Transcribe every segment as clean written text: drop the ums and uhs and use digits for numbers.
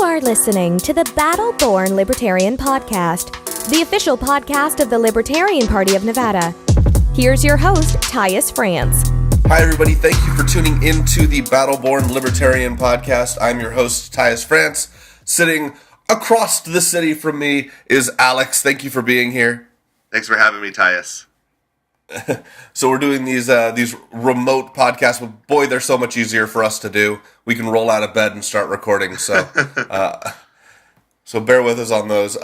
are listening to the Battle Born Libertarian Podcast, the official podcast of the Libertarian Party of Nevada. Here's your host, Tyus France. Hi, everybody. Thank you for tuning into the Battle Born Libertarian Podcast. I'm your host, Tyus France. Sitting across the city from me is Alex. Thank you for being here. Thanks for having me, Tyus. So we're doing these remote podcasts, but boy, they're so much easier for us to do. We can roll out of bed and start recording. So, so bear with us on those.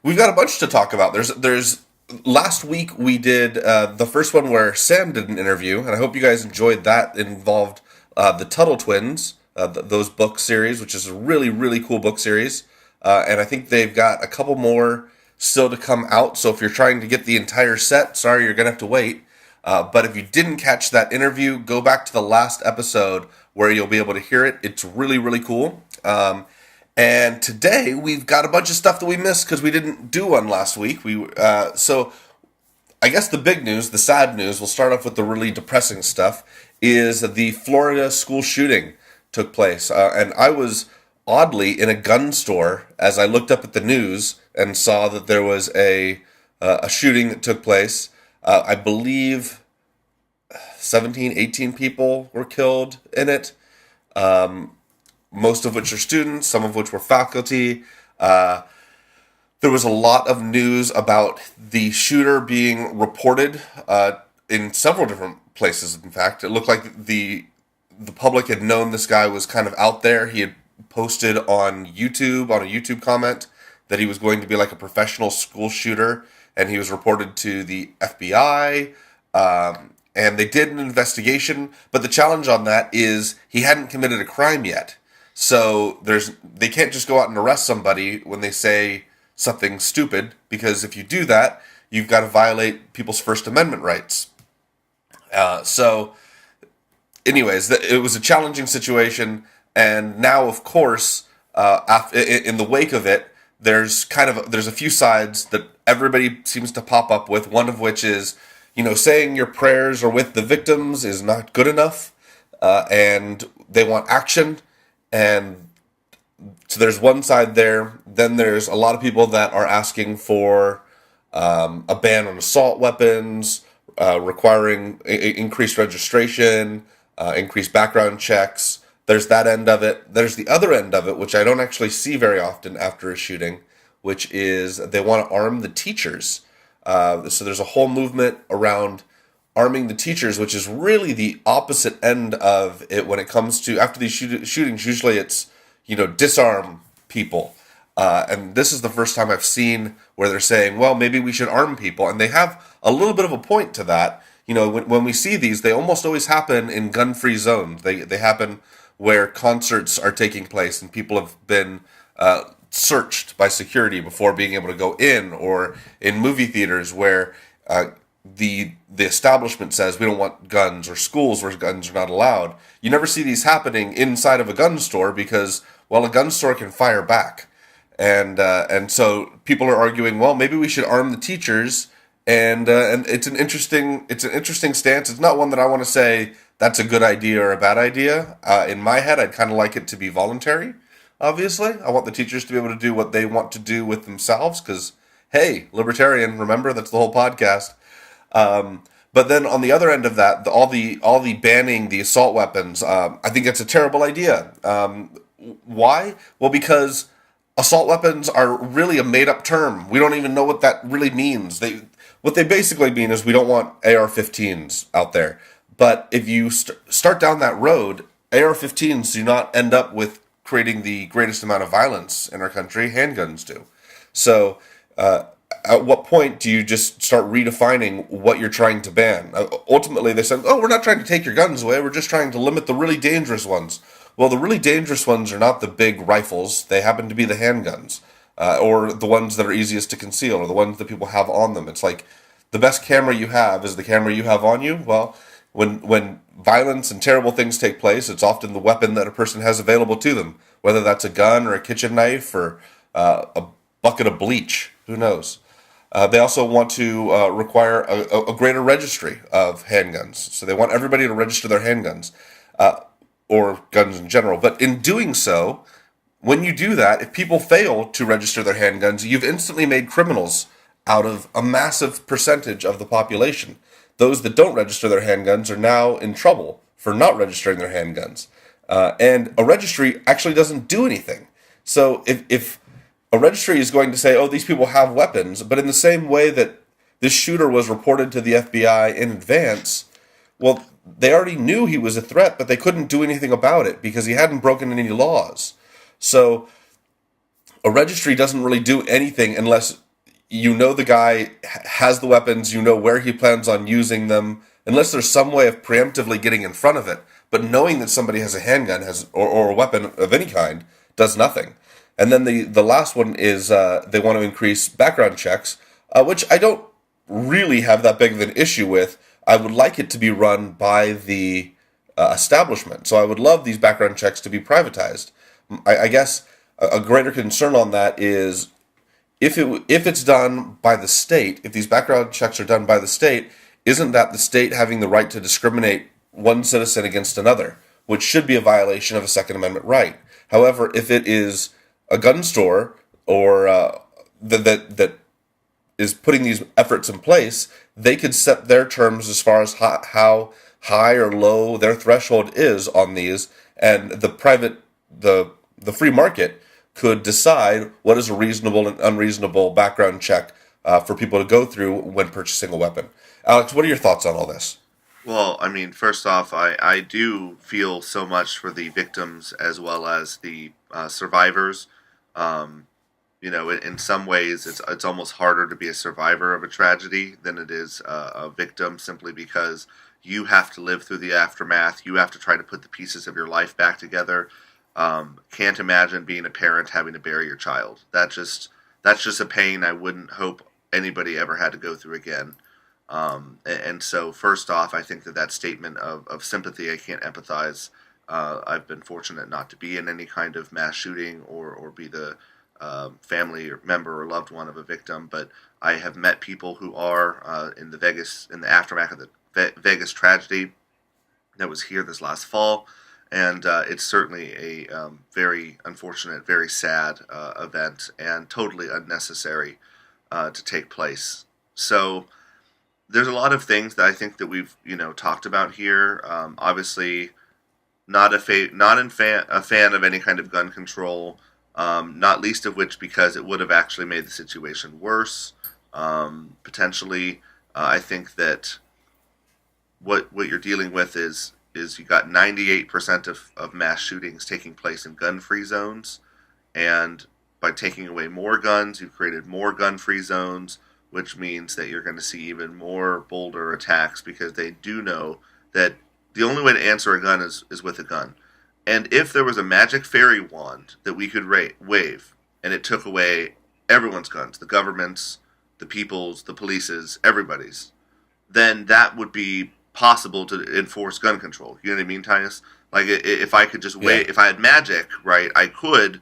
We've got a bunch to talk about. There's last week we did the first one where Sam did an interview, and I hope you guys enjoyed that. It involved the Tuttle twins, those book series, which is a really, really cool book series. And I think they've got a couple more still to come out, so if you're trying to get the entire set, sorry, you're going to have to wait. But if you didn't catch that interview, go back to the last episode where you'll be able to hear it. It's really, really cool. And today, we've got a bunch of stuff that we missed because we didn't do one last week. So I guess the big news, the sad news, we'll start off with the really depressing stuff, is the Florida school shooting took place. And I was oddly in a gun store as I looked up at the news and saw that there was a shooting that took place. I believe 17, 18 people were killed in it, most of which are students, some of which were faculty. There was a lot of news about the shooter being reported in several different places, in fact. It looked like the public had known this guy was kind of out there. He had posted on YouTube, on a YouTube comment, that he was going to be like a professional school shooter, and he was reported to the FBI, and they did an investigation, but the challenge on that is he hadn't committed a crime yet. So they can't just go out and arrest somebody when they say something stupid, because if you do that, you've got to violate people's First Amendment rights. So anyways, it was a challenging situation, and now, of course, in the wake of it, there's a few sides that everybody seems to pop up with, one of which is, saying your prayers are with the victims is not good enough, and they want action, and so there's one side there. Then there's a lot of people that are asking for a ban on assault weapons, requiring increased registration, increased background checks. There's that end of it. There's the other end of it, which I don't actually see very often after a shooting, which is they want to arm the teachers. So there's a whole movement around arming the teachers, which is really the opposite end of it when it comes to, after these shootings, usually it's, disarm people. And this is the first time I've seen where they're saying, well, maybe we should arm people. And they have a little bit of a point to that. When we see these, they almost always happen in gun-free zones. They happen where concerts are taking place and people have been searched by security before being able to go in, or in movie theaters where the establishment says we don't want guns, or schools where guns are not allowed. You never see these happening inside of a gun store because, well, a gun store can fire back. And so people are arguing, well, maybe we should arm the teachers, and it's an interesting stance. It's not one that I want to say that's a good idea or a bad idea. In my head, I'd kind of like it to be voluntary, obviously. I want the teachers to be able to do what they want to do with themselves because, hey, libertarian, remember, that's the whole podcast. But then on the other end of that, all the banning the assault weapons, I think it's a terrible idea. Why? Well, because assault weapons are really a made-up term. We don't even know what that really means. What they basically mean is we don't want AR-15s out there. But if you start down that road, AR-15s do not end up with creating the greatest amount of violence in our country. Handguns do. So at what point do you just start redefining what you're trying to ban? Ultimately, they said, we're not trying to take your guns away. We're just trying to limit the really dangerous ones. Well, the really dangerous ones are not the big rifles. They happen to be the handguns, or the ones that are easiest to conceal, or the ones that people have on them. It's like the best camera you have is the camera you have on you. Well, when violence and terrible things take place, it's often the weapon that a person has available to them, whether that's a gun or a kitchen knife or a bucket of bleach. Who knows? They also want to require a greater registry of handguns. So they want everybody to register their handguns, or guns in general. But in doing so, when you do that, if people fail to register their handguns, you've instantly made criminals out of a massive percentage of the population. Those that don't register their handguns are now in trouble for not registering their handguns. And a registry actually doesn't do anything. So if a registry is going to say, oh, these people have weapons, but in the same way that this shooter was reported to the FBI in advance, well, they already knew he was a threat, but they couldn't do anything about it because he hadn't broken any laws. So a registry doesn't really do anything unless you know the guy has the weapons, you know where he plans on using them, unless there's some way of preemptively getting in front of it. But knowing that somebody has a handgun or a weapon of any kind does nothing. And then the last one is they want to increase background checks, which I don't really have that big of an issue with. I would like it to be run by the establishment. So I would love these background checks to be privatized. I guess a greater concern on that is if it's done by the state, if these background checks are done by the state, isn't that the state having the right to discriminate one citizen against another, which should be a violation of a Second Amendment right? However, if it is a gun store or that is putting these efforts in place, they could set their terms as far as how high or low their threshold is on these, and the free market could decide what is a reasonable and unreasonable background check for people to go through when purchasing a weapon. Alex, what are your thoughts on all this? Well, I mean, first off, I do feel so much for the victims as well as the survivors. In some ways, it's almost harder to be a survivor of a tragedy than it is a victim, simply because you have to live through the aftermath. You have to try to put the pieces of your life back together. Can't imagine being a parent having to bury your child. That's just a pain I wouldn't hope anybody ever had to go through again. And so first off, I think that statement of sympathy, I can't empathize. I've been fortunate not to be in any kind of mass shooting or be the family or member or loved one of a victim, but I have met people who are in the aftermath of the Vegas tragedy that was here this last fall. And it's certainly a very unfortunate, very sad event, and totally unnecessary to take place. So there's a lot of things that I think that we've talked about here. Obviously, not a fan of any kind of gun control. Not least of which because it would have actually made the situation worse. Potentially, I think that what you're dealing with is you got 98% of mass shootings taking place in gun-free zones, and by taking away more guns, you've created more gun-free zones, which means that you're going to see even more bolder attacks because they do know that the only way to answer a gun is with a gun. And if there was a magic fairy wand that we could wave, and it took away everyone's guns, the government's, the people's, the police's, everybody's, then that would be possible to enforce gun control. You know what I mean, Tyus? Like, if I could just wait, if I had magic, right, I could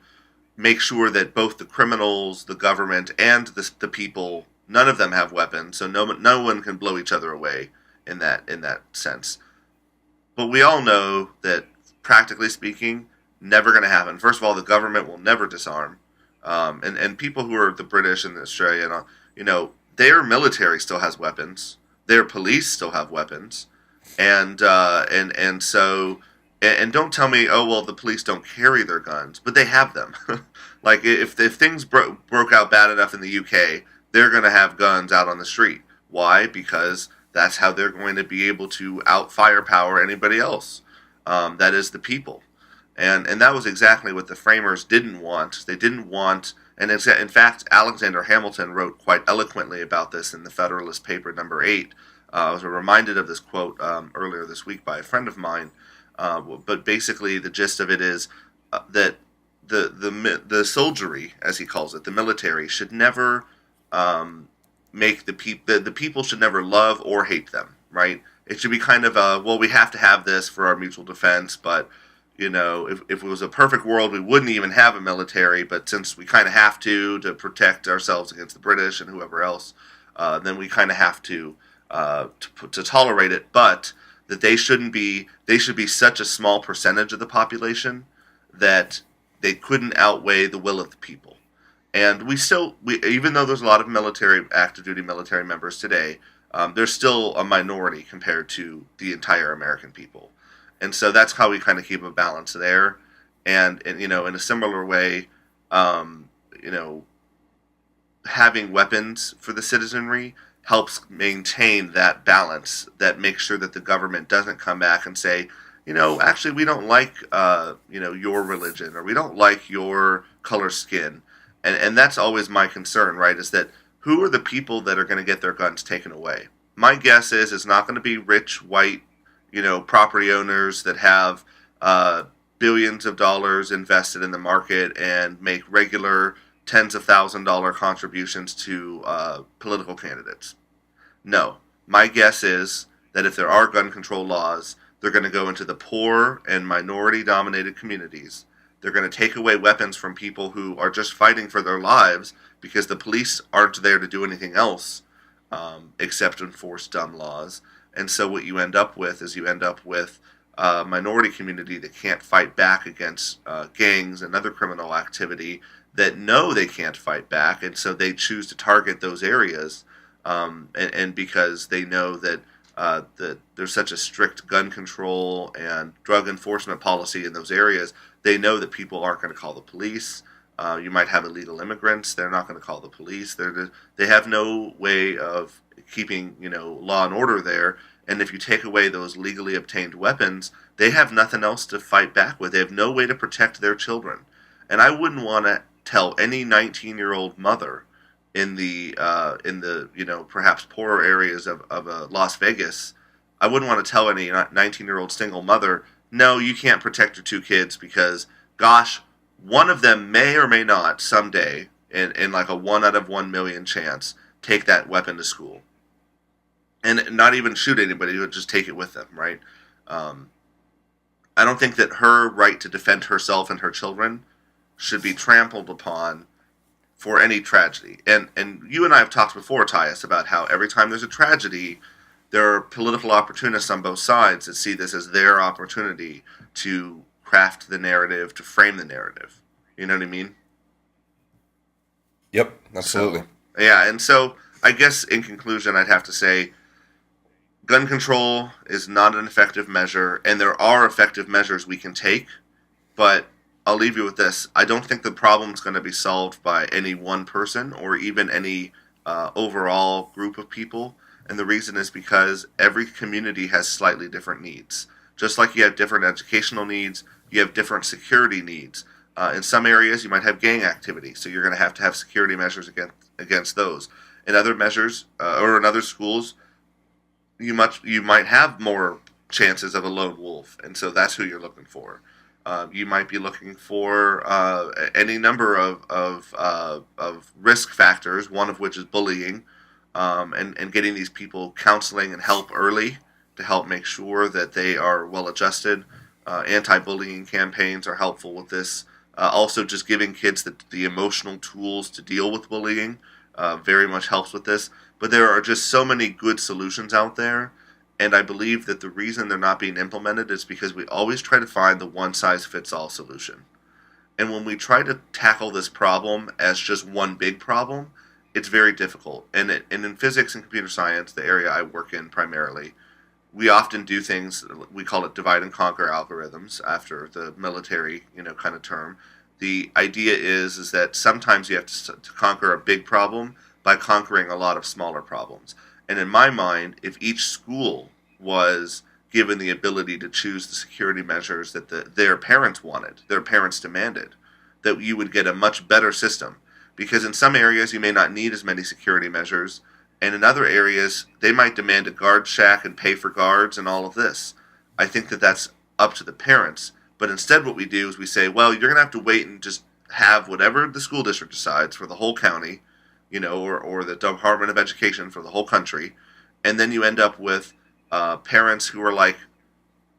make sure that both the criminals, the government, and the people, none of them have weapons, so no one can blow each other away in that sense. But we all know that, practically speaking, never going to happen. First of all, the government will never disarm, and people who are the British and the Australian, their military still has weapons. Their police still have weapons, and so don't tell me, oh well, the police don't carry their guns, but they have them. Like if things broke out bad enough in the UK, they're going to have guns out on the street. Why? Because that's how they're going to be able to out-firepower anybody else. That is the people, and that was exactly what the framers didn't want. They didn't want. And in fact, Alexander Hamilton wrote quite eloquently about this in the Federalist Paper number 8. I was reminded of this quote earlier this week by a friend of mine. But basically, the gist of it is that the soldiery, as he calls it, the military, should never make the people should never love or hate them. Right? It should be kind of well, we have to have this for our mutual defense, but if it was a perfect world, we wouldn't even have a military. But since we kind of have to protect ourselves against the British and whoever else, then we kind of have to tolerate it. But that they should be such a small percentage of the population that they couldn't outweigh the will of the people. And we even though there's a lot of active duty military members today, there's still a minority compared to the entire American people. And so that's how we kind of keep a balance there. And in a similar way, having weapons for the citizenry helps maintain that balance that makes sure that the government doesn't come back and say, actually we don't like, your religion, or we don't like your color skin. And that's always my concern, right, is that who are the people that are going to get their guns taken away? My guess is it's not going to be rich, white, property owners that have billions of dollars invested in the market and make regular tens of $1,000 contributions to political candidates. No. My guess is that if there are gun control laws, they're going to go into the poor and minority-dominated communities. They're going to take away weapons from people who are just fighting for their lives because the police aren't there to do anything else except enforce dumb laws. And so what you end up with is a minority community that can't fight back against gangs and other criminal activity, that know they can't fight back, and so they choose to target those areas. And because they know that there's such a strict gun control and drug enforcement policy in those areas, they know that people aren't going to call the police. You might have illegal immigrants; they're not going to call the police. They have no way of keeping law and order there. And if you take away those legally obtained weapons, they have nothing else to fight back with. They have no way to protect their children. And I wouldn't want to tell any 19-year-old mother in the perhaps poorer areas of Las Vegas, I wouldn't want to tell any 19-year-old single mother, no, you can't protect your two kids because, gosh, one of them may or may not someday, in like a 1 out of 1 million chance, take that weapon to school. And not even shoot anybody, but just take it with them, right? I don't think that her right to defend herself and her children should be trampled upon for any tragedy. And you and I have talked before, Tyus, about how every time there's a tragedy, there are political opportunists on both sides that see this as their opportunity to craft the narrative, to frame the narrative. You know what I mean? Yep, absolutely. And so I guess in conclusion, I'd have to say gun control is not an effective measure, and there are effective measures we can take, but I'll leave you with this. I don't think the problem's going to be solved by any one person or even any overall group of people. And the reason is because every community has slightly different needs. Just like you have different educational needs, you have different security needs. In some areas, you might have gang activity, so you're going to have security measures against those. In other measures, or in other schools, you might have more chances of a lone wolf, and so that's who you're looking for. You might be looking for any number of risk factors, one of which is bullying, and getting these people counseling and help early to help make sure that they are well adjusted. Anti-bullying campaigns are helpful with this. Also, just giving kids the emotional tools to deal with bullying very much helps with this. But there are just so many good solutions out there. And I believe that the reason they're not being implemented is because we always try to find the one-size-fits-all solution. And when we try to tackle this problem as just one big problem, it's very difficult. And in physics and computer science, the area I work in primarily, we often do things, we call it divide and conquer algorithms after the military, kind of term. The idea is that sometimes you have to conquer a big problem by conquering a lot of smaller problems. And in my mind, if each school was given the ability to choose the security measures that their parents wanted, their parents demanded, that you would get a much better system. Because in some areas, you may not need as many security measures, and in other areas, they might demand a guard shack and pay for guards and all of this. I think that that's up to the parents. But instead what we do is we say, well, you're going to have to wait and just have whatever the school district decides for the whole county, or the Department of Education for the whole country. And then you end up with parents who are like,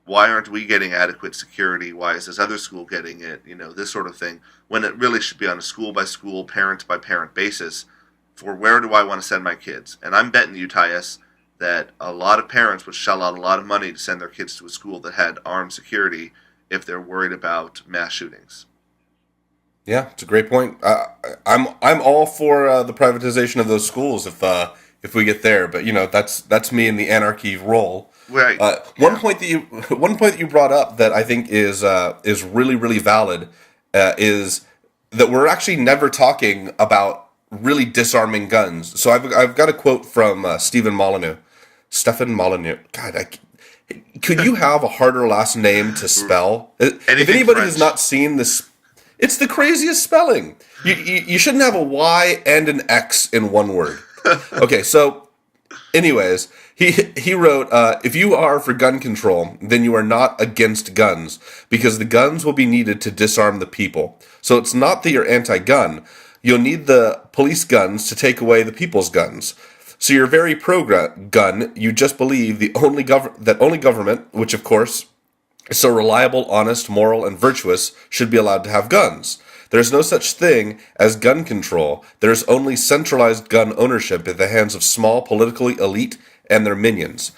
why aren't we getting adequate security? Why is this other school getting it? This sort of thing. When it really should be on a school-by-school, parent-by-parent basis for where do I want to send my kids. And I'm betting you, Tyus, that a lot of parents would shell out a lot of money to send their kids to a school that had armed security if they're worried about mass shootings. Yeah, it's a great point. I'm all for the privatization of those schools if we get there. But that's me in the anarchy role. Right. One Yeah. point that you brought up that I think is really really valid is that we're actually never talking about really disarming guns. So I've got a quote from Stephen Molyneux. God, could you have a harder last name to spell? If Anything anybody has French. not seen this, it's the craziest spelling. You shouldn't have a Y and an X in one word. Okay, so anyways, he wrote, if you are for gun control, then you are not against guns, because the guns will be needed to disarm the people. So it's not that you're anti-gun. You'll need the police guns to take away the people's guns. So you're very pro-gun. You just believe that only government, which of course is so reliable, honest, moral, and virtuous, should be allowed to have guns. There's no such thing as gun control. There's only centralized gun ownership in the hands of small political elite and their minions.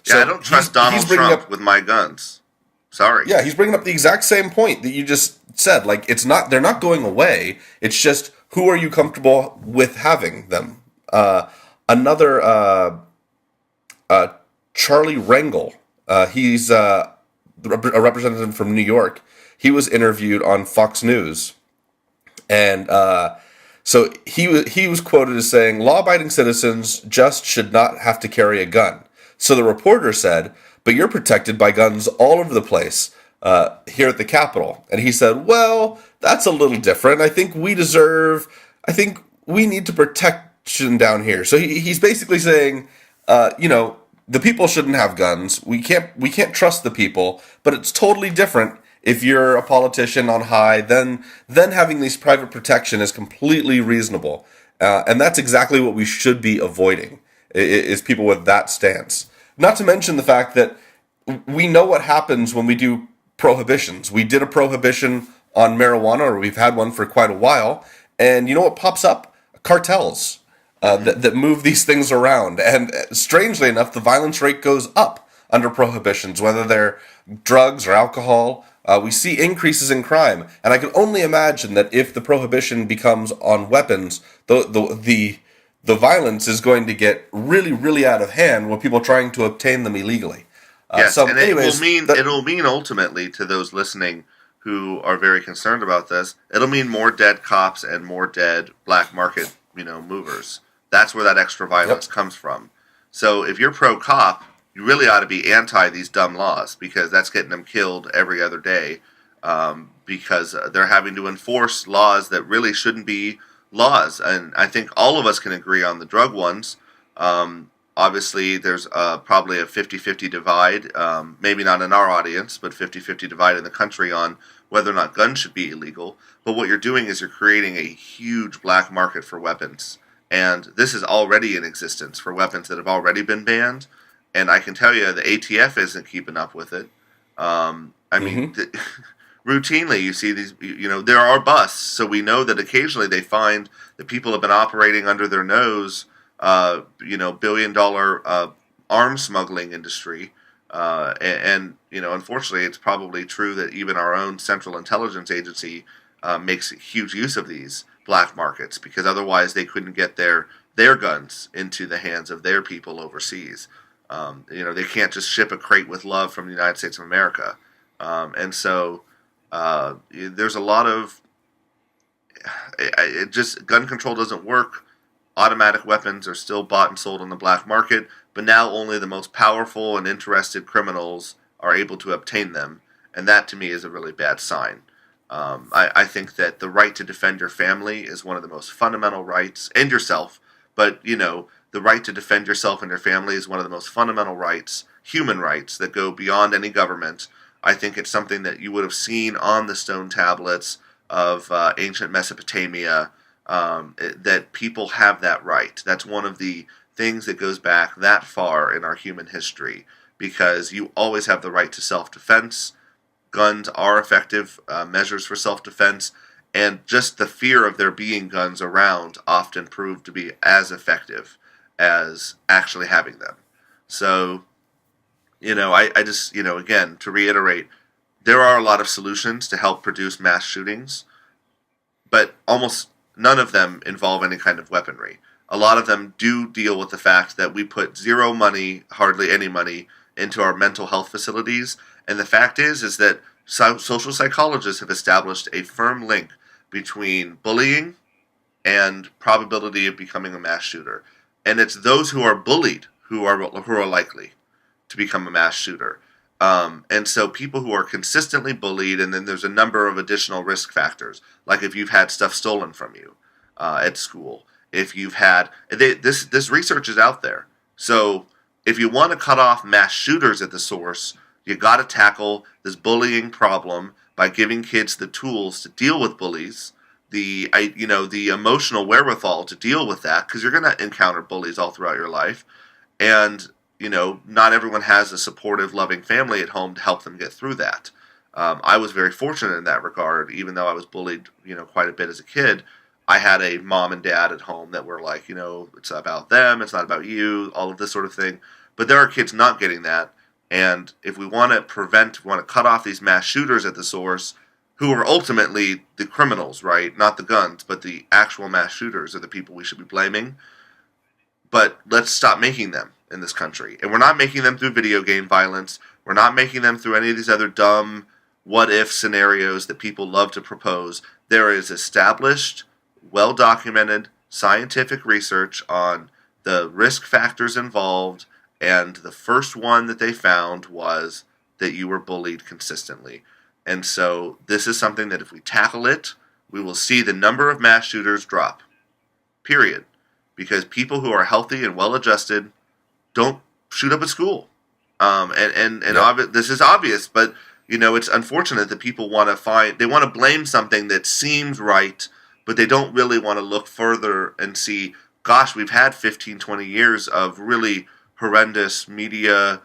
Yeah, So I don't trust Donald bringing Trump up, with my guns. Sorry. yeah, he's bringing up the exact same point that you just said. Like, they're not going away. It's just, who are you comfortable with having them? Another Charlie Rangel. He's a representative from New York. He was interviewed on Fox News, and so he was quoted as saying, "Law-abiding citizens just should not have to carry a gun." So the reporter said, "But you're protected by guns all over the place here at the Capitol." And he said, "Well, that's a little different. I think we need to protection down here." So he's basically saying, the people shouldn't have guns. We can't trust the people, but it's totally different if you're a politician on high. Then having these private protection is completely reasonable, and that's exactly what we should be avoiding. Is people with that stance. Not to mention the fact that we know what happens when we do prohibitions. We did a prohibition on marijuana, or we've had one for quite a while, and you know what pops up? Cartels. That move these things around. And strangely enough, the violence rate goes up under prohibitions, whether they're drugs or alcohol. We see increases in crime. And I can only imagine that if the prohibition becomes on weapons, the violence is going to get really, really out of hand with people trying to obtain them illegally. Yes, So and anyways, it'll mean ultimately to those listening who are very concerned about this, it'll mean more dead cops and more dead black market, movers. That's where that extra violence comes from. So if you're pro cop, you really ought to be anti these dumb laws, because that's getting them killed every other day, because they're having to enforce laws that really shouldn't be laws. And I think all of us can agree on the drug ones. Obviously, there's probably a 50-50 divide, maybe not in our audience, but 50-50 divide in the country on whether or not guns should be illegal. But what you're doing is you're creating a huge black market for weapons. And this is already in existence for weapons that have already been banned. And I can tell you the ATF isn't keeping up with it. Routinely you see these, there are busts. So we know that occasionally they find that people have been operating under their nose, billion-dollar arms smuggling industry. Unfortunately, it's probably true that even our own Central Intelligence Agency makes huge use of these black markets, because otherwise they couldn't get their guns into the hands of their people overseas. They can't just ship a crate with love from the United States of America. There's a lot of gun control doesn't work. Automatic weapons are still bought and sold on the black market, but now only the most powerful and interested criminals are able to obtain them, and that to me is a really bad sign. I think that the right to defend your family is one of the most fundamental rights, and yourself, but the right to defend yourself and your family is one of the most fundamental rights, human rights, that go beyond any government. I think it's something that you would have seen on the stone tablets of ancient Mesopotamia, that people have that right. That's one of the things that goes back that far in our human history, because you always have the right to self-defense. Guns are effective measures for self-defense, and just the fear of there being guns around often prove to be as effective as actually having them. So, I just, again, to reiterate, there are a lot of solutions to help produce mass shootings. but almost none of them involve any kind of weaponry. A lot of them do deal with the fact that we put zero money, hardly any money, into our mental health facilities. And the fact is that social psychologists have established a firm link between bullying and probability of becoming a mass shooter. And it's those who are bullied who are likely to become a mass shooter. And so people who are consistently bullied, and then there's a number of additional risk factors, like if you've had stuff stolen from you at school, if you've had this research is out there. So if you want to cut off mass shooters at the source, you got to tackle this bullying problem by giving kids the tools to deal with bullies, the emotional wherewithal to deal with that, because you're going to encounter bullies all throughout your life, and not everyone has a supportive, loving family at home to help them get through that. I was very fortunate in that regard. Even though I was bullied, quite a bit as a kid, I had a mom and dad at home that were like, it's about them, it's not about you, all of this sort of thing. But there are kids not getting that. And if we want to cut off these mass shooters at the source, who are ultimately the criminals, right? Not the guns, but the actual mass shooters are the people we should be blaming. But let's stop making them in this country. And we're not making them through video game violence. We're not making them through any of these other dumb what-if scenarios that people love to propose. There is established, well-documented scientific research on the risk factors involved, and the first one that they found was that you were bullied consistently. And so this is something that if we tackle it, we will see the number of mass shooters drop. Period. Because people who are healthy and well-adjusted don't shoot up at school. This is obvious, but it's unfortunate that people want to blame something that seems right, but they don't really want to look further and see, gosh, we've had 15, 20 years of really horrendous media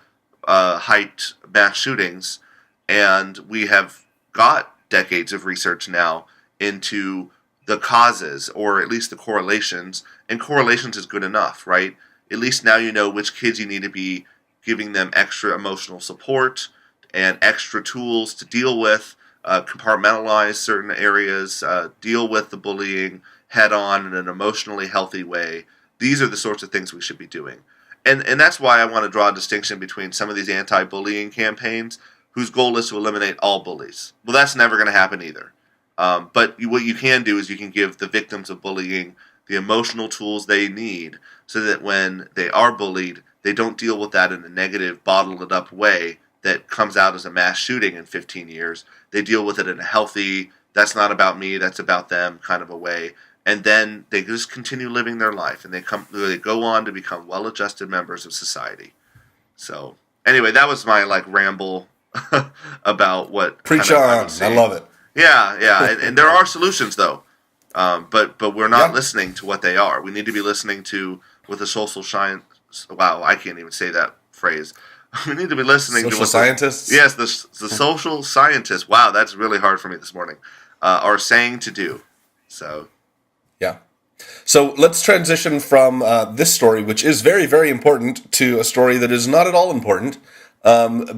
hyped mass shootings, and we have got decades of research now into the causes, or at least the correlations, and correlations is good enough, right? At least now you know which kids you need to be giving them extra emotional support and extra tools to deal with, compartmentalize certain areas, deal with the bullying head on in an emotionally healthy way. These are the sorts of things we should be doing. And that's why I want to draw a distinction between some of these anti-bullying campaigns whose goal is to eliminate all bullies. Well, that's never going to happen either. But what you can do is you can give the victims of bullying the emotional tools they need so that when they are bullied, they don't deal with that in a negative, bottled-up way that comes out as a mass shooting in 15 years. They deal with it in a healthy, that's not about me, that's about them kind of a way. And then they just continue living their life, and they go on to become well-adjusted members of society. So, anyway, that was my ramble about what. Preach on! I love it. Yeah, and there are solutions though, but we're not listening to what they are. We need to be listening to with the social science. Wow, I can't even say that phrase. We need to be listening to social scientists. Yes, the social scientists. Wow, that's really hard for me this morning. Are saying to do. So. Yeah. So let's transition from this story, which is very, very important, to a story that is not at all important,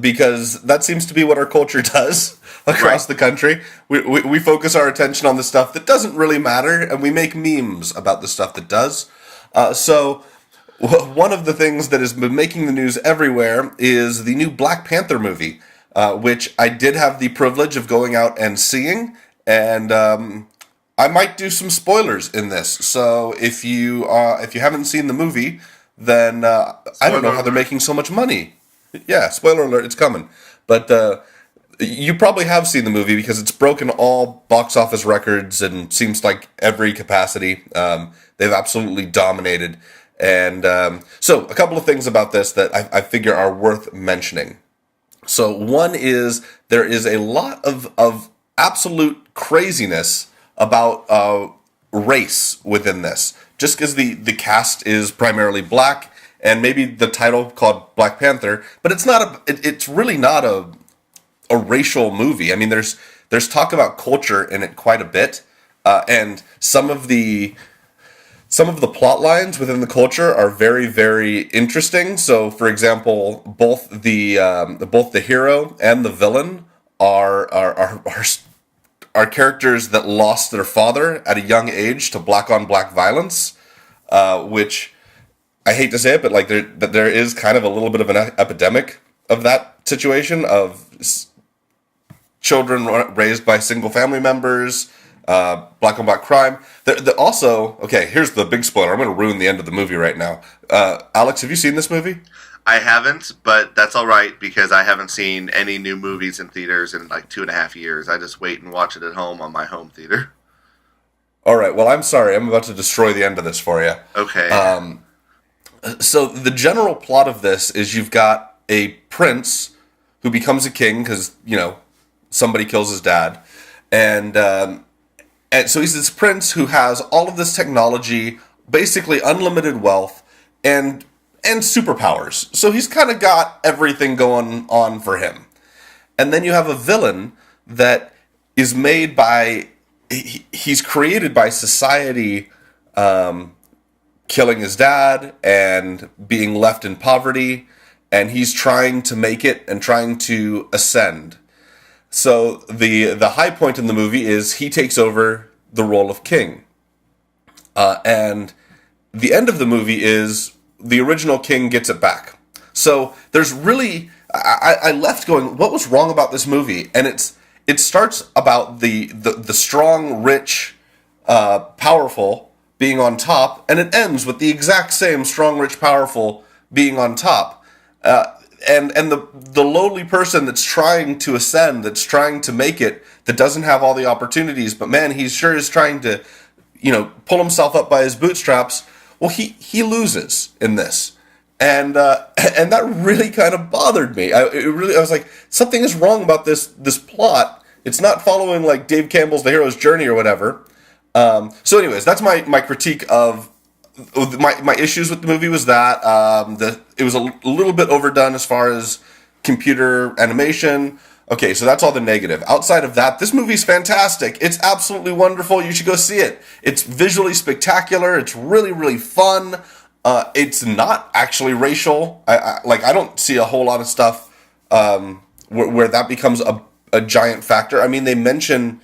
because that seems to be what our culture does across the country. We focus our attention on the stuff that doesn't really matter, and we make memes about the stuff that does. So one of the things that has been making the news everywhere is the new Black Panther movie, which I did have the privilege of going out and seeing, and I might do some spoilers in this. So if you haven't seen the movie, then I don't know how they're making so much money. Yeah, spoiler alert, it's coming. But you probably have seen the movie because it's broken all box office records and seems like every capacity. They've absolutely dominated. And so a couple of things about this that I figure are worth mentioning. So one is there is a lot of absolute craziness about race within this. Just because the cast is primarily black, and maybe the title called Black Panther, but it's really not a racial movie. I mean, there's talk about culture in it quite a bit, and some of the plot lines within the culture are very, very interesting. So, for example, both the hero and the villain are are characters that lost their father at a young age to black-on-black violence, which I hate to say it, but there is kind of a little bit of an epidemic of that situation of children raised by single family members, black-on-black crime. Also, okay, here's the big spoiler. I'm going to ruin the end of the movie right now. Alex, have you seen this movie? I haven't, but that's all right because I haven't seen any new movies in theaters in like 2.5 years. I just wait and watch it at home on my home theater. All right, well, I'm sorry. I'm about to destroy the end of this for you. Okay. So the general plot of this is you've got a prince who becomes a king because, somebody kills his dad. And so he's this prince who has all of this technology, basically unlimited wealth, and superpowers. So he's kind of got everything going on for him. And then you have a villain that is made by... He's created by society killing his dad and being left in poverty, and he's trying to make it and trying to ascend. So the high point in the movie is he takes over the role of king. And the end of the movie is the original king gets it back. So there's really... I left going, what was wrong about this movie? And it starts about the strong, rich, powerful being on top, and it ends with the exact same strong, rich, powerful being on top. And the lowly person that's trying to ascend, that's trying to make it, that doesn't have all the opportunities, but man, he sure is trying to, pull himself up by his bootstraps. Well, he loses in this. And that really kind of bothered me. I was like, something is wrong about this plot. It's not following like Dave Campbell's The Hero's Journey or whatever. So anyways, that's my critique of my issues with the movie was that it was a little bit overdone as far as computer animation. Okay, so that's all the negative. Outside of that, this movie's fantastic. It's absolutely wonderful. You should go see it. It's visually spectacular. It's really, really fun. It's not actually racial. I don't see a whole lot of stuff where that becomes a giant factor. I mean, they mention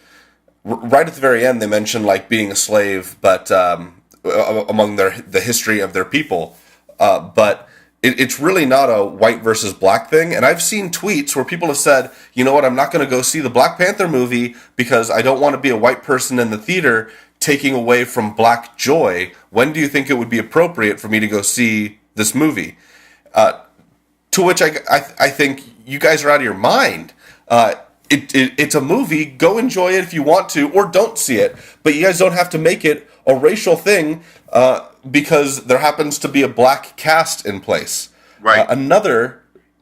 right at the very end, they mention like being a slave, but among the history of their people. But it's really not a white versus black thing. And I've seen tweets where people have said, you know what, I'm not going to go see the Black Panther movie because I don't want to be a white person in the theater taking away from black joy. When do you think it would be appropriate for me to go see this movie? To which I think you guys are out of your mind. It's a movie. Go enjoy it if you want to, or don't see it. But you guys don't have to make it a racial thing because there happens to be a black cast in place. Right.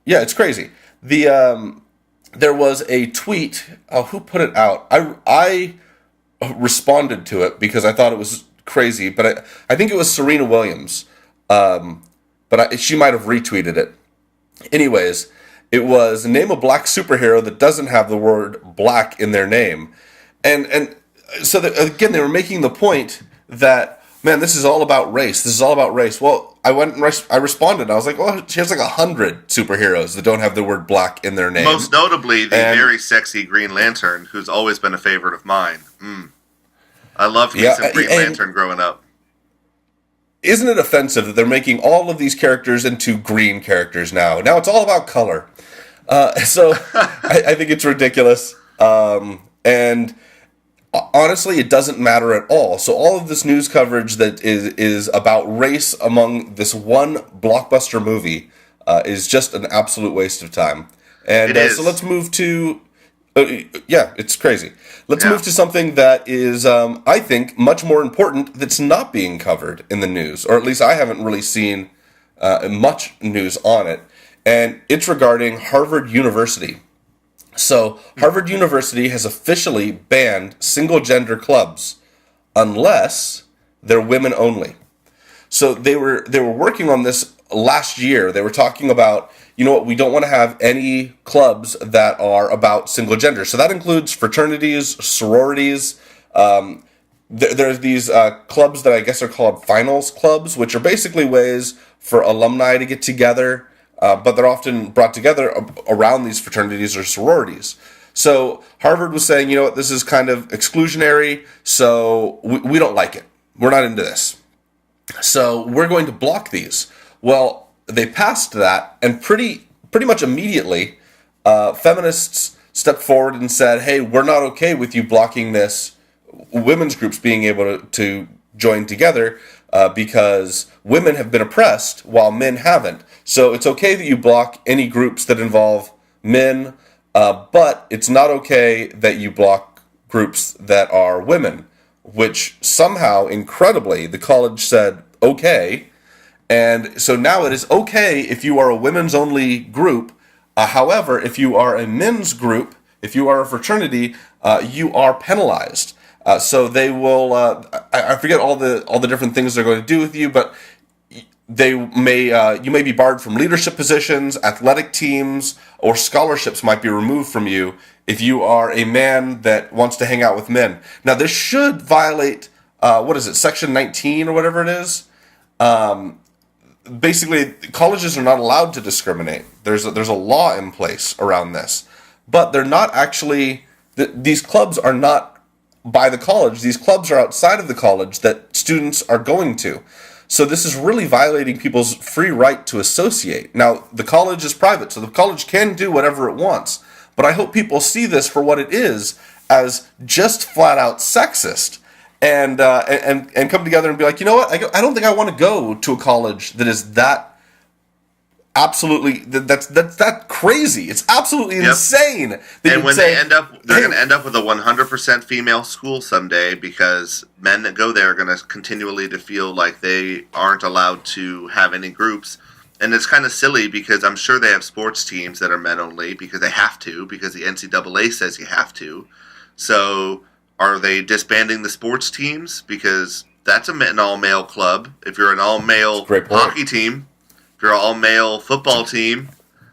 It's crazy. There was a tweet. Who put it out? I responded to it because I thought it was crazy, but I think it was Serena Williams. But she might have retweeted it. Anyways, it was name a black superhero that doesn't have the word black in their name. And so again, they were making the point that, man, this is all about race. This is all about race. Well, I went and I responded. I was like, well, she has like 100 superheroes that don't have the word black in their name. Most notably, the very sexy Green Lantern, who's always been a favorite of mine. I loved me some Green Lantern growing up. Isn't it offensive that they're making all of these characters into green characters now? Now it's all about color. So I think it's ridiculous. And honestly, it doesn't matter at all. So all of this news coverage that is about race among this one blockbuster movie is just an absolute waste of time. And so let's move to... it's crazy. Let's move to something that is, I think, much more important that's not being covered in the news, or at least I haven't really seen much news on it, and it's regarding Harvard University. So, Harvard University has officially banned single-gender clubs unless they're women only. So they were working on this last year. They were talking about, you know what, we don't want to have any clubs that are about single gender. So that includes fraternities, sororities. There's these clubs that I guess are called finals clubs, which are basically ways for alumni to get together, but they're often brought together around these fraternities or sororities. So Harvard was saying, you know what, this is kind of exclusionary, so we don't like it. We're not into this. So we're going to block these. Well, they passed that, and pretty much immediately, feminists stepped forward and said, hey, we're not okay with you blocking this, women's groups being able to join together, because women have been oppressed while men haven't. So it's okay that you block any groups that involve men, but it's not okay that you block groups that are women, which somehow, incredibly, the college said, okay. And so now it is okay if you are a women's only group. However, if you are a men's group, if you are a fraternity, you are penalized. So they will, I forget all the different things they're going to do with you, but you may be barred from leadership positions, athletic teams, or scholarships might be removed from you if you are a man that wants to hang out with men. Now, this should violate, Section 19 or whatever it is. Basically, colleges are not allowed to discriminate. There's a law in place around this. But they're not actually, these clubs are not by the college. These clubs are outside of the college that students are going to. So this is really violating people's free right to associate. Now, the college is private, so the college can do whatever it wants. But I hope people see this for what it is, as just flat out sexist. And come together and be like, you know what? I don't think I want to go to a college that is that absolutely that's that crazy. It's absolutely insane. And when they end up, they're going to end up with a 100% female school someday, because men that go there are going to continually to feel like they aren't allowed to have any groups. And it's kind of silly, because I'm sure they have sports teams that are men only because they have to, because the NCAA says you have to. So are they disbanding the sports teams? Because that's an all-male club. If you're an all-male hockey team, if you're an all-male football team.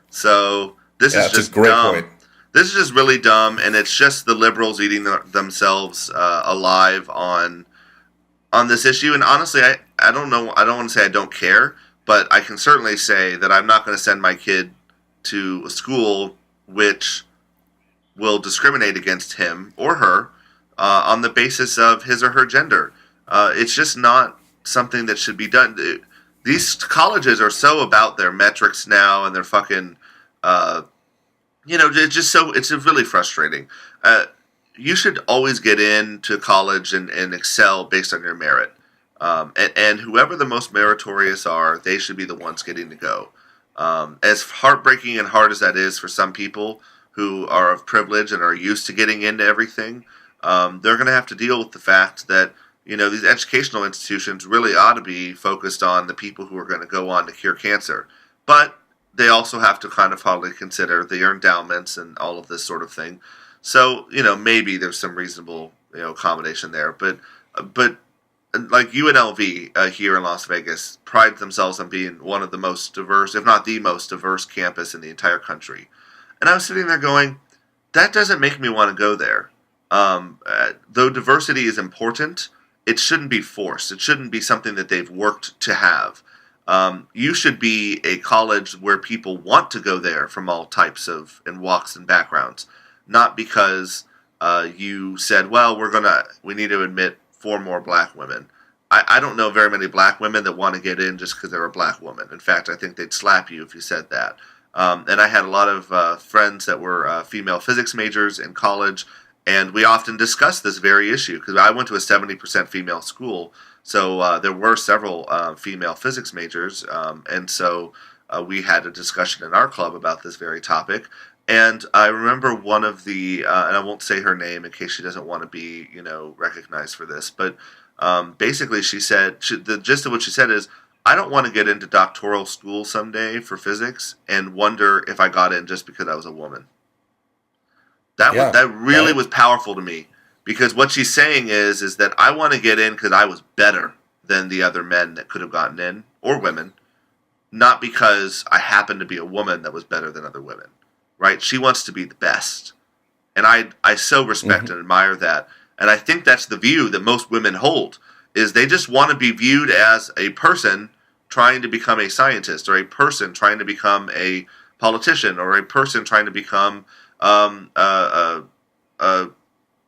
So this is just dumb. Point. This is just really dumb, and it's just the liberals eating themselves alive on this issue. And honestly, I don't know. I don't want to say I don't care, but I can certainly say that I'm not going to send my kid to a school which will discriminate against him or her on the basis of his or her gender. It's just not something that should be done. These colleges are so about their metrics now, and they're fucking, it's just so, it's really frustrating. You should always get into college and excel based on your merit. And whoever the most meritorious are, they should be the ones getting to go. As heartbreaking and hard as that is for some people who are of privilege and are used to getting into everything, they're going to have to deal with the fact that, these educational institutions really ought to be focused on the people who are going to go on to cure cancer. But they also have to kind of probably consider their endowments and all of this sort of thing. So, maybe there's some reasonable, accommodation there. But like UNLV here in Las Vegas prides themselves on being one of the most diverse, if not the most diverse campus in the entire country. And I was sitting there going, that doesn't make me want to go there. Though diversity is important, it shouldn't be forced. It shouldn't be something that they've worked to have. You should be a college where people want to go there from all types of and walks and backgrounds, not because you said, well, we need to admit 4 more black women. I don't know very many black women that want to get in just because they're a black woman. In fact, I think they'd slap you if you said that. And I had a lot of friends that were female physics majors in college, and we often discussed this very issue, because I went to a 70% female school, so there were several female physics majors, and so we had a discussion in our club about this very topic. And I remember one of the, and I won't say her name in case she doesn't want to be, recognized for this, but basically she said, the gist of what she said is, I don't want to get into doctoral school someday for physics and wonder if I got in just because I was a woman. That really was powerful to me, because what she's saying is that I want to get in because I was better than the other men that could have gotten in, or women, not because I happened to be a woman that was better than other women, right? She wants to be the best. And I so respect and admire that. And I think that's the view that most women hold, is they just want to be viewed as a person trying to become a scientist, or a person trying to become a politician, or a person trying to become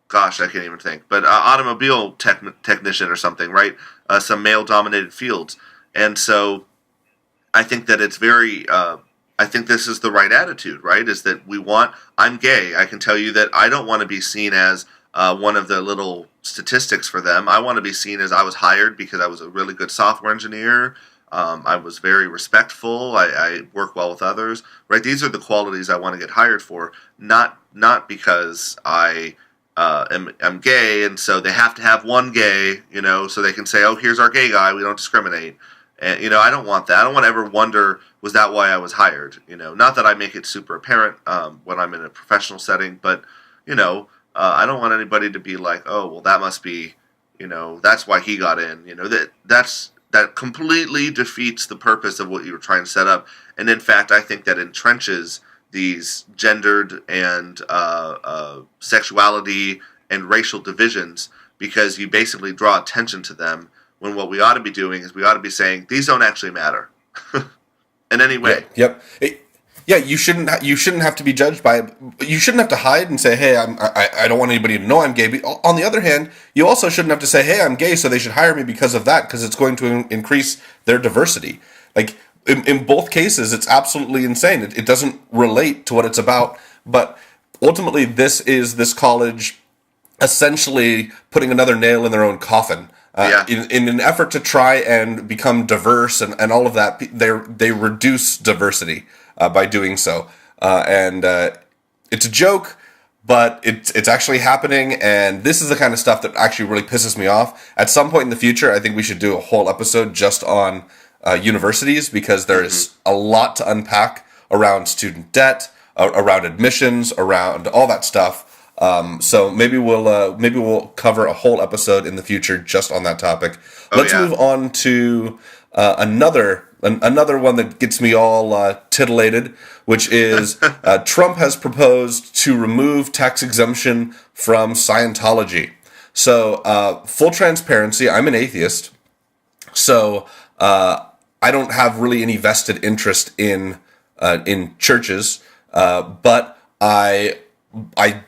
gosh, I can't even think, but automobile technician or something, right? Some male-dominated fields. And so I think that it's very, I think this is the right attitude, right? Is that I'm gay. I can tell you that I don't want to be seen as one of the little statistics for them. I want to be seen as I was hired because I was a really good software engineer. I was very respectful. I work well with others, right? These are the qualities I want to get hired for, not because I'm gay, and so they have to have one gay, so they can say, oh, here's our gay guy, we don't discriminate. And, I don't want that. I don't want to ever wonder, was that why I was hired? Not that I make it super apparent when I'm in a professional setting, but, I don't want anybody to be like, oh, well, that must be, that's why he got in. That completely defeats the purpose of what you were trying to set up. And in fact, I think that entrenches these gendered and sexuality and racial divisions, because you basically draw attention to them, when what we ought to be doing is we ought to be saying, these don't actually matter in any way. Yep. You shouldn't have to be judged by it. You shouldn't have to hide and say, hey, I don't want anybody to know I'm gay. But on the other hand, you also shouldn't have to say, hey, I'm gay, so they should hire me because of that, because it's going to increase their diversity. Like, in both cases, it's absolutely insane. It doesn't relate to what it's about. But ultimately, this is this college essentially putting another nail in their own coffin. In an effort to try and become diverse and all of that, they reduce diversity by doing so. And it's a joke, but it's actually happening. And this is the kind of stuff that actually really pisses me off. At some point in the future, I think we should do a whole episode just on universities, because there is a lot to unpack around student debt, around admissions, around all that stuff. So maybe we'll cover a whole episode in the future just on that topic. Let's move on to another one that gets me all titillated, which is Trump has proposed to remove tax exemption from Scientology. So full transparency, I'm an atheist, so I don't have really any vested interest in churches, but I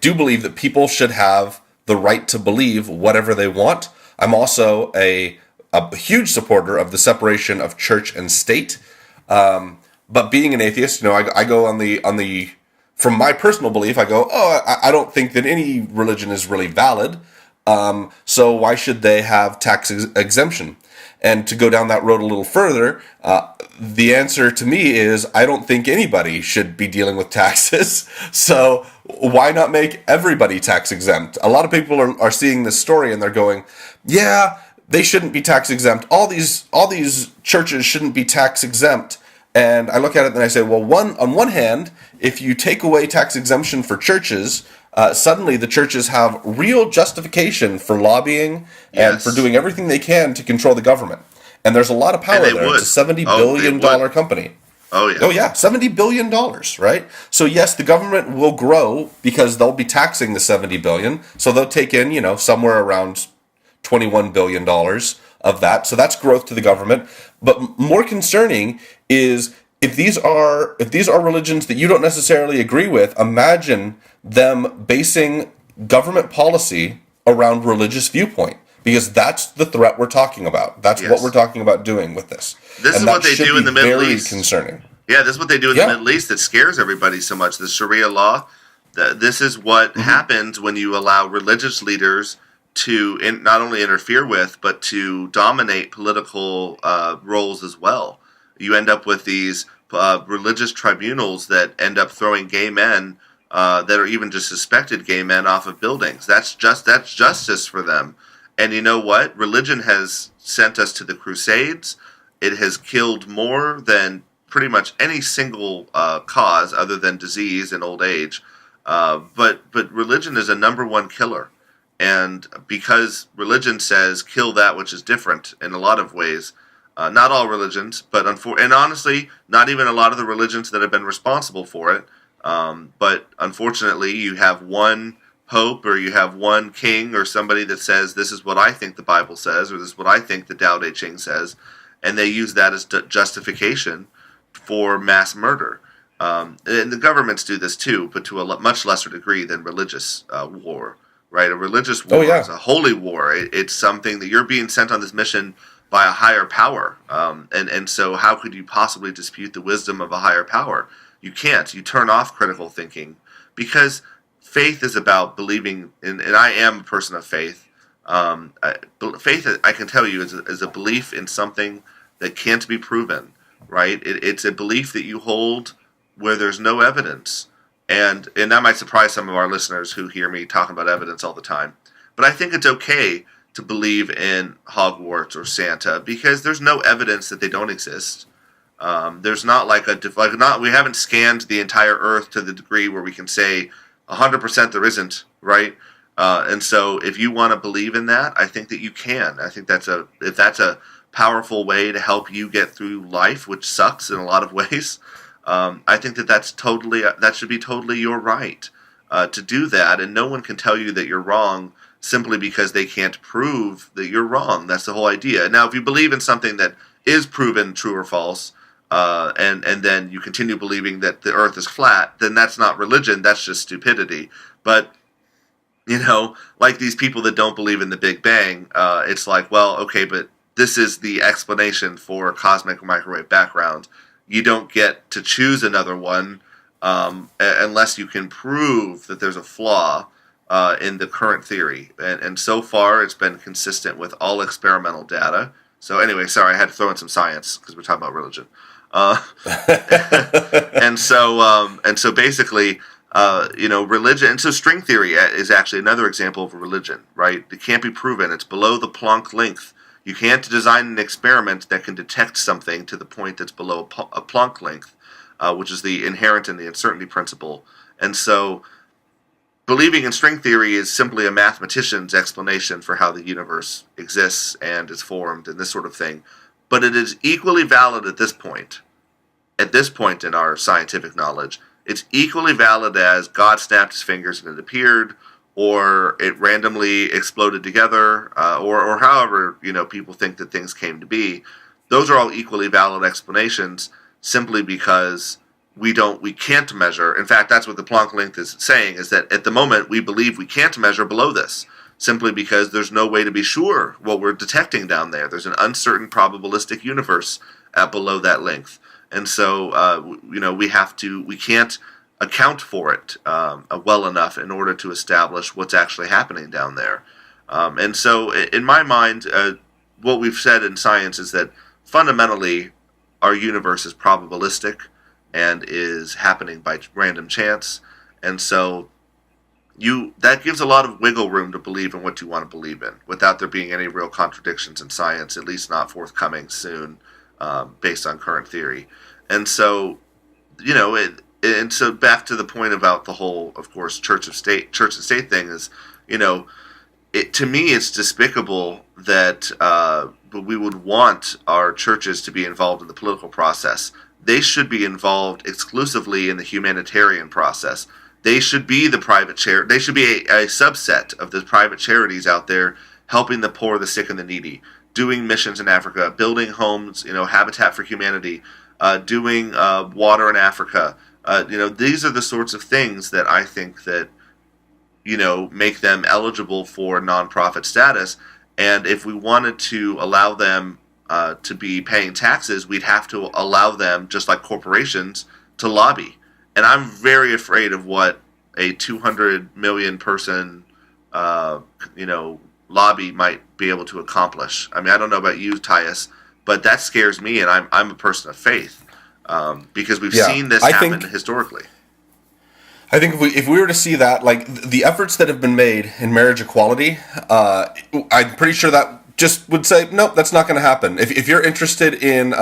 do believe that people should have the right to believe whatever they want. I'm also a huge supporter of the separation of church and state. But being an atheist, I go on the from my personal belief, I go, I don't think that any religion is really valid. So why should they have tax exemption? And to go down that road a little further, the answer to me is I don't think anybody should be dealing with taxes. So why not make everybody tax exempt? A lot of people are seeing this story and they're going, yeah, they shouldn't be tax exempt. All these churches shouldn't be tax exempt. And I look at it and I say, well, on one hand, if you take away tax exemption for churches, suddenly the churches have real justification for lobbying and for doing everything they can to control the government. And there's a lot of power there. It's a $70 billion company. Oh, yeah. Oh, yeah. $70 billion, right? So, yes, the government will grow because they'll be taxing the $70 billion. So they'll take in, somewhere around $21 billion of that. So that's growth to the government. But more concerning is if these are religions that you don't necessarily agree with, imagine them basing government policy around religious viewpoint, because that's the threat we're talking about. That's what we're talking about doing with this. This is what they do in the Middle East. Very concerning. Yeah, this is what they do in the Middle East that scares everybody so much. The Sharia law. This is what happens when you allow religious leaders to not only interfere with, but to dominate political roles as well. You end up with these religious tribunals that end up throwing gay men that are even just suspected gay men off of buildings. That's justice for them. And you know what? Religion has sent us to the Crusades. It has killed more than pretty much any single cause other than disease and old age. But religion is a number one killer. And because religion says kill that which is different in a lot of ways, not all religions, but and honestly, not even a lot of the religions that have been responsible for it. But unfortunately, you have one pope or you have one king or somebody that says this is what I think the Bible says, or this is what I think the Tao Te Ching says, and they use that as justification for mass murder. And the governments do this too, but to a much lesser degree than religious war, right? A religious war is a holy war. It's something that you're being sent on this mission by a higher power. And so how could you possibly dispute the wisdom of a higher power? You can't. You turn off critical thinking, because faith is about believing in, and I am a person of faith. Faith, I can tell you, is a belief in something that can't be proven, right? It's a belief that you hold where there's no evidence. And that might surprise some of our listeners who hear me talking about evidence all the time. But I think it's okay to believe in Hogwarts or Santa, because there's no evidence that they don't exist. There's not we haven't scanned the entire Earth to the degree where we can say 100% there isn't, right? And so if you want to believe in that, I think that you can. I think if that's a powerful way to help you get through life, which sucks in a lot of ways, I think that should be totally your right to do that, and no one can tell you that you're wrong simply because they can't prove that you're wrong. That's the whole idea. Now, if you believe in something that is proven true or false, and then you continue believing that the Earth is flat, then that's not religion. That's just stupidity. But like these people that don't believe in the Big Bang, it's like, well, okay, but this is the explanation for cosmic microwave background. You don't get to choose another one unless you can prove that there's a flaw in the current theory. And so far, it's been consistent with all experimental data. So anyway, sorry, I had to throw in some science because we're talking about religion. And so basically, religion. And so string theory is actually another example of a religion, right? It can't be proven. It's below the Planck length. You can't design an experiment that can detect something to the point that's below a Planck length, which is the inherent in the uncertainty principle. And so believing in string theory is simply a mathematician's explanation for how the universe exists and is formed and this sort of thing. But it is equally valid at this point. At this point in our scientific knowledge, it's equally valid as God snapped his fingers and it appeared, or it randomly exploded together, or however people think that things came to be. Those are all equally valid explanations, simply because we can't measure. In fact, that's what the Planck length is saying, is that at the moment we believe we can't measure below this, simply because there's no way to be sure what we're detecting down there. There's an uncertain probabilistic universe at below that length. And so, we can't account for it well enough in order to establish what's actually happening down there. And so, in my mind, what we've said in science is that fundamentally our universe is probabilistic and is happening by random chance. And so that gives a lot of wiggle room to believe in what you want to believe in without there being any real contradictions in science, at least not forthcoming soon, based on current theory. And so, and so back to the point about the whole, of course, church and state thing is, to me it's despicable that we would want our churches to be involved in the political process. They should be involved exclusively in the humanitarian process. They should be the private They should be a subset of the private charities out there helping the poor, the sick, and the needy, doing missions in Africa, building homes, Habitat for Humanity, doing water in Africa. These are the sorts of things that I think that, make them eligible for nonprofit status. And if we wanted to allow them to be paying taxes, we'd have to allow them, just like corporations, to lobby. And I'm very afraid of what a 200 million person, lobby might be able to accomplish. I mean, I don't know about you, Tyus, but that scares me, and I'm a person of faith, because we've seen this happen historically. I think if we were to see that, like the efforts that have been made in marriage equality, I'm pretty sure that just would say, nope, that's not going to happen. If you're interested in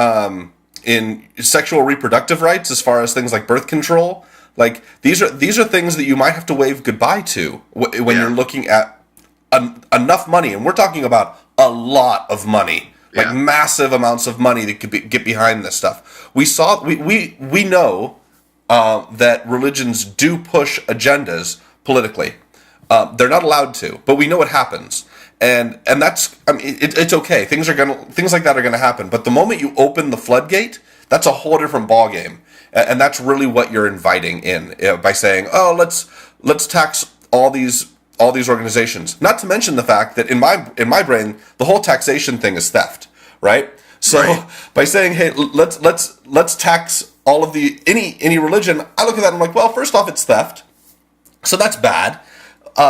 sexual reproductive rights, as far as things like birth control, like these are things that you might have to wave goodbye to when you're looking at enough money, and we're talking about a lot of money, like massive amounts of money that could get behind this stuff. We know that religions do push agendas politically. They're not allowed to, but we know it happens. And that's, it's okay. Things like that are gonna happen. But the moment you open the floodgate, that's a whole different ballgame. And that's really what you're inviting in by saying, oh, let's tax all these organizations. Not to mention the fact that in my brain, the whole taxation thing is theft, right? So Right. by saying, hey, let's tax all of any religion, I look at that and I'm like, well, first off, it's theft, so that's bad.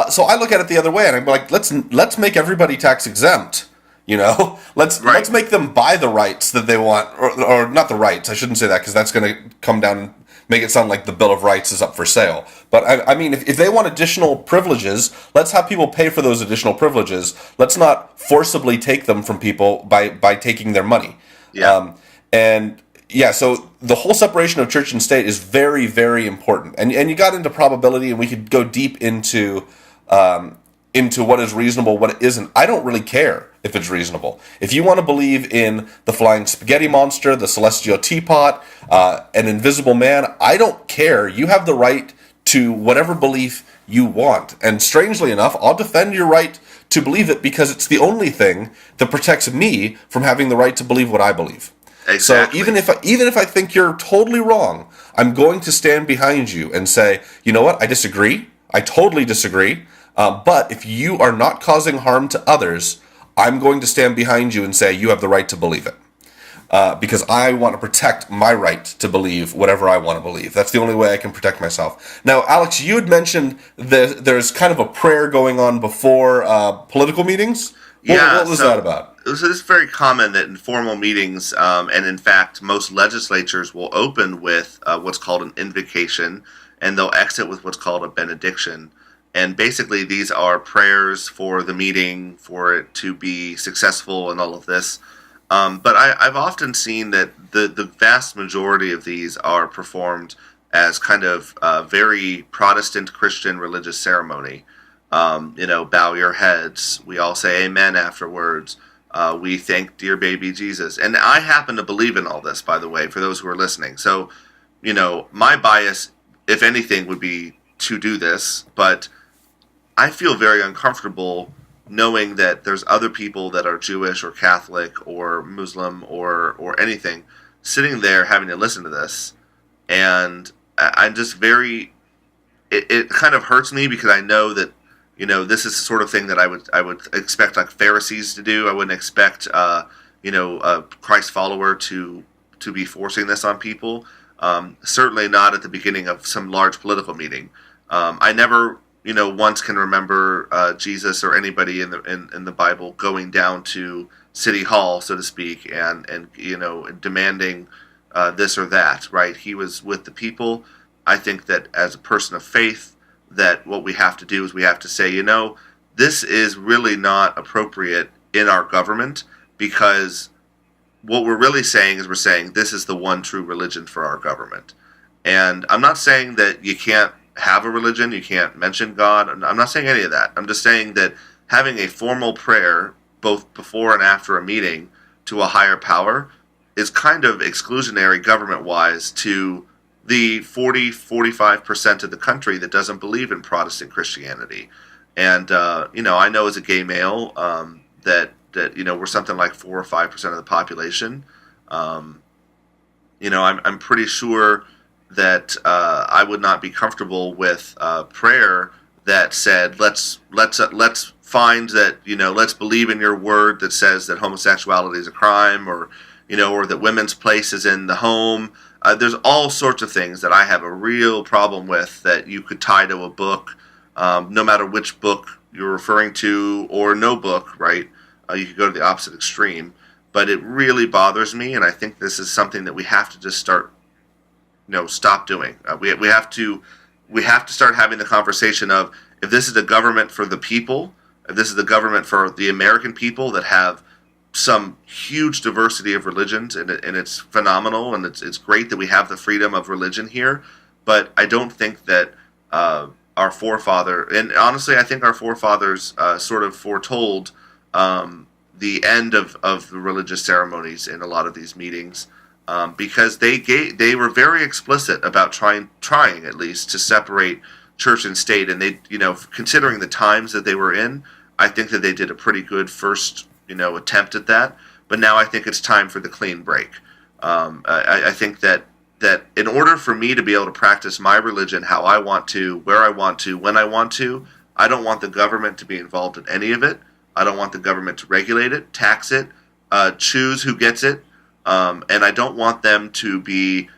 So I look at it the other way, and I'm like, let's make everybody tax exempt. Let's make them buy the rights that they want, or not the rights. I shouldn't say that because that's going to come down and make it sound like the Bill of Rights is up for sale. But I mean, if they want additional privileges, let's have people pay for those additional privileges. Let's not forcibly take them from people by taking their money. Yeah. So the whole separation of church and state is very, very important. And you got into probability, and we could go deep into what is reasonable, what isn't. I don't really care if it's reasonable. If you want to believe in the flying spaghetti monster, the celestial teapot, an invisible man, I don't care. You have the right to whatever belief you want. And strangely enough, I'll defend your right to believe it because it's the only thing that protects me from having the right to believe what I believe. Exactly. So even if I think you're totally wrong, I'm going to stand behind you and say, you know what, I disagree. I totally disagree. But if you are not causing harm to others, I'm going to stand behind you and say you have the right to believe it. Because I want to protect my right to believe whatever I want to believe. That's the only way I can protect myself. Now, Alex, you had mentioned that there's kind of a prayer going on before political meetings. What was that about? So it's very common that in formal meetings, and in fact, most legislatures will open with what's called an invocation, and they'll exit with what's called a benediction. And basically, these are prayers for the meeting, for it to be successful and all of this. But I've often seen that the vast majority of these are performed as kind of very Protestant Christian religious ceremony. Bow your heads. We all say amen afterwards. We thank dear baby Jesus. And I happen to believe in all this, by the way, for those who are listening. So, my bias, if anything, would be to do this, but I feel very uncomfortable knowing that there's other people that are Jewish or Catholic or Muslim or anything sitting there having to listen to this. And I'm just it kind of hurts me because I know that, this is the sort of thing that I would expect like Pharisees to do. I wouldn't expect, a Christ follower to be forcing this on people. Certainly not at the beginning of some large political meeting. I never, once can remember Jesus or anybody in the Bible going down to City Hall, so to speak, and demanding this or that. Right? He was with the people. I think that as a person of faith, that what we have to do is we have to say, this is really not appropriate in our government, because what we're really saying is we're saying this is the one true religion for our government. And I'm not saying that you can't have a religion, you can't mention God. I'm not saying any of that. I'm just saying that having a formal prayer, both before and after a meeting, to a higher power is kind of exclusionary government-wise to the 40-45% of the country that doesn't believe in Protestant Christianity. And, I know as a gay male that we're something like 4 or 5% of the population. I'm pretty sure that I would not be comfortable with prayer that said, let's find that, let's believe in your word that says that homosexuality is a crime, or that women's place is in the home. There's all sorts of things that I have a real problem with that you could tie to a book, no matter which book you're referring to, or no book, right? You could go to the opposite extreme. But it really bothers me, and I think this is something that we have to just start, stop doing. We have to start having the conversation of, if this is the government for the people, if this is the government for the American people that have some huge diversity of religions, and it's phenomenal, and it's great that we have the freedom of religion here, but I don't think that our forefather, and honestly I think our forefathers sort of foretold the end of the religious ceremonies in a lot of these meetings, because they were very explicit about trying at least to separate church and state, and they, considering the times that they were in, I think that they did a pretty good first attempt at that. But now I think it's time for the clean break. I think that that in order for me to be able to practice my religion how I want to, where I want to, when I want to, I don't want the government to be involved in any of it. I don't want the government to regulate it, tax it, choose who gets it, and I don't want them to be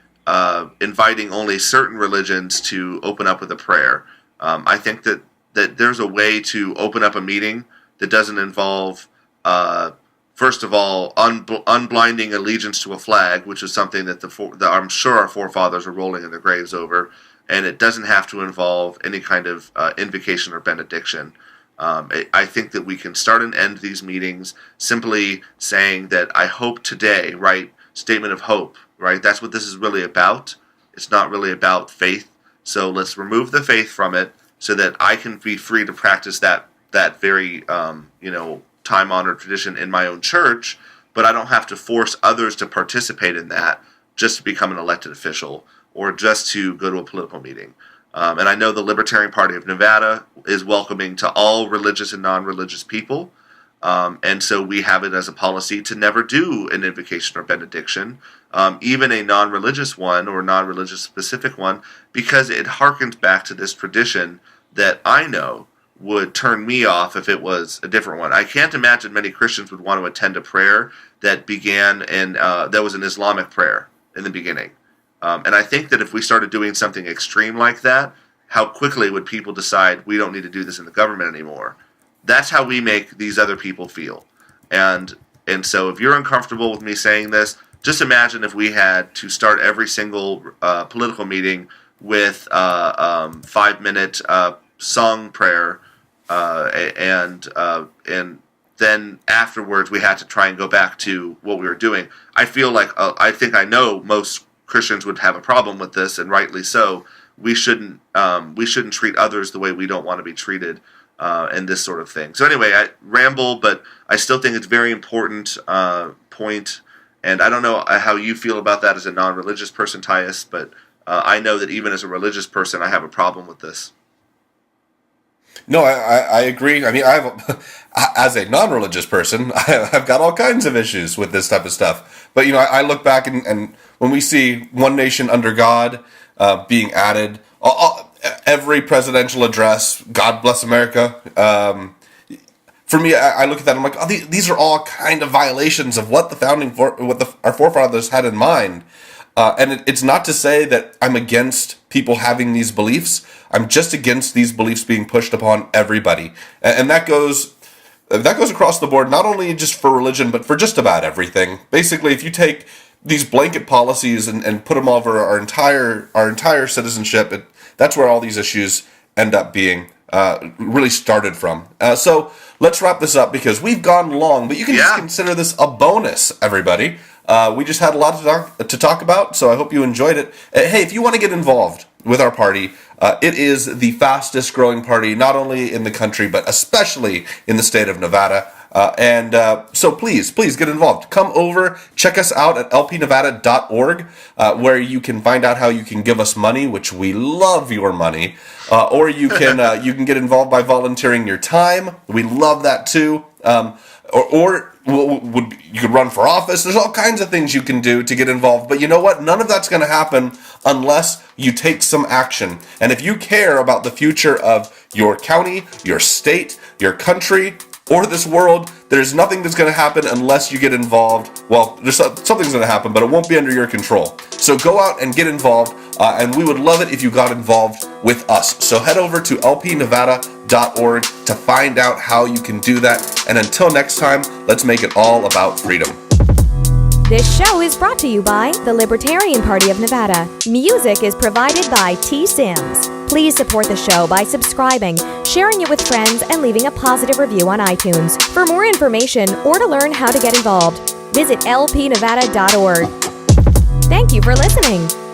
inviting only certain religions to open up with a prayer. I think that there's a way to open up a meeting that doesn't involve, first of all, unblinding allegiance to a flag, which is something that I'm sure our forefathers are rolling in their graves over, and it doesn't have to involve any kind of invocation or benediction. I think that we can start and end these meetings simply saying that I hope today, right? Statement of hope, right? That's what this is really about. It's not really about faith. So let's remove the faith from it so that I can be free to practice that very, time-honored tradition in my own church, but I don't have to force others to participate in that just to become an elected official or just to go to a political meeting. And I know the Libertarian Party of Nevada is welcoming to all religious and non-religious people. And so we have it as a policy to never do an invocation or benediction, even a non-religious one or non-religious specific one, because it harkens back to this tradition that I know would turn me off if it was a different one. I can't imagine many Christians would want to attend a prayer that began in, that was an Islamic prayer in the beginning. And I think that if we started doing something extreme like that, how quickly would people decide we don't need to do this in the government anymore? That's how we make these other people feel. And so if you're uncomfortable with me saying this, just imagine if we had to start every single political meeting with 5-minute song prayer, and then afterwards we had to try and go back to what we were doing. I feel like I think I know most Christians would have a problem with this, and rightly so. We shouldn't treat others the way we don't want to be treated, and this sort of thing. So anyway, I ramble, but I still think it's a very important point. And I don't know how you feel about that as a non-religious person, Tyus, but I know that even as a religious person, I have a problem with this. No, I agree. I mean, as a non-religious person, I've got all kinds of issues with this type of stuff. But, I look back and when we see one nation under God being added, every presidential address, God bless America, for me, I look at that and I'm like, these are all kind of violations of what our forefathers had in mind. And it's not to say that I'm against people having these beliefs. I'm just against these beliefs being pushed upon everybody. And that goes across the board, not only just for religion, but for just about everything. Basically, if you take these blanket policies and put them over our entire citizenship, that's where all these issues end up being really started from. So let's wrap this up because we've gone long, but you can just consider this a bonus, everybody. We just had a lot to talk about, so I hope you enjoyed it. Hey, if you want to get involved with our party, it is the fastest growing party, not only in the country, but especially in the state of Nevada. So please get involved. Come over, check us out at lpnevada.org, where you can find out how you can give us money, which we love your money, or you can get involved by volunteering your time. We love that too. Or you could run for office. There's all kinds of things you can do to get involved. But you know what? None of that's going to happen unless you take some action. And if you care about the future of your county, your state, your country, or this world, there's nothing that's going to happen unless you get involved. Well, something's going to happen, but it won't be under your control. So go out and get involved, and we would love it if you got involved with us. So head over to lpnevada.org to find out how you can do that. And until next time, let's make it all about freedom. This show is brought to you by the Libertarian Party of Nevada. Music is provided by T. Sims. Please support the show by subscribing, sharing it with friends, and leaving a positive review on iTunes. For more information or to learn how to get involved, visit lpnevada.org. Thank you for listening.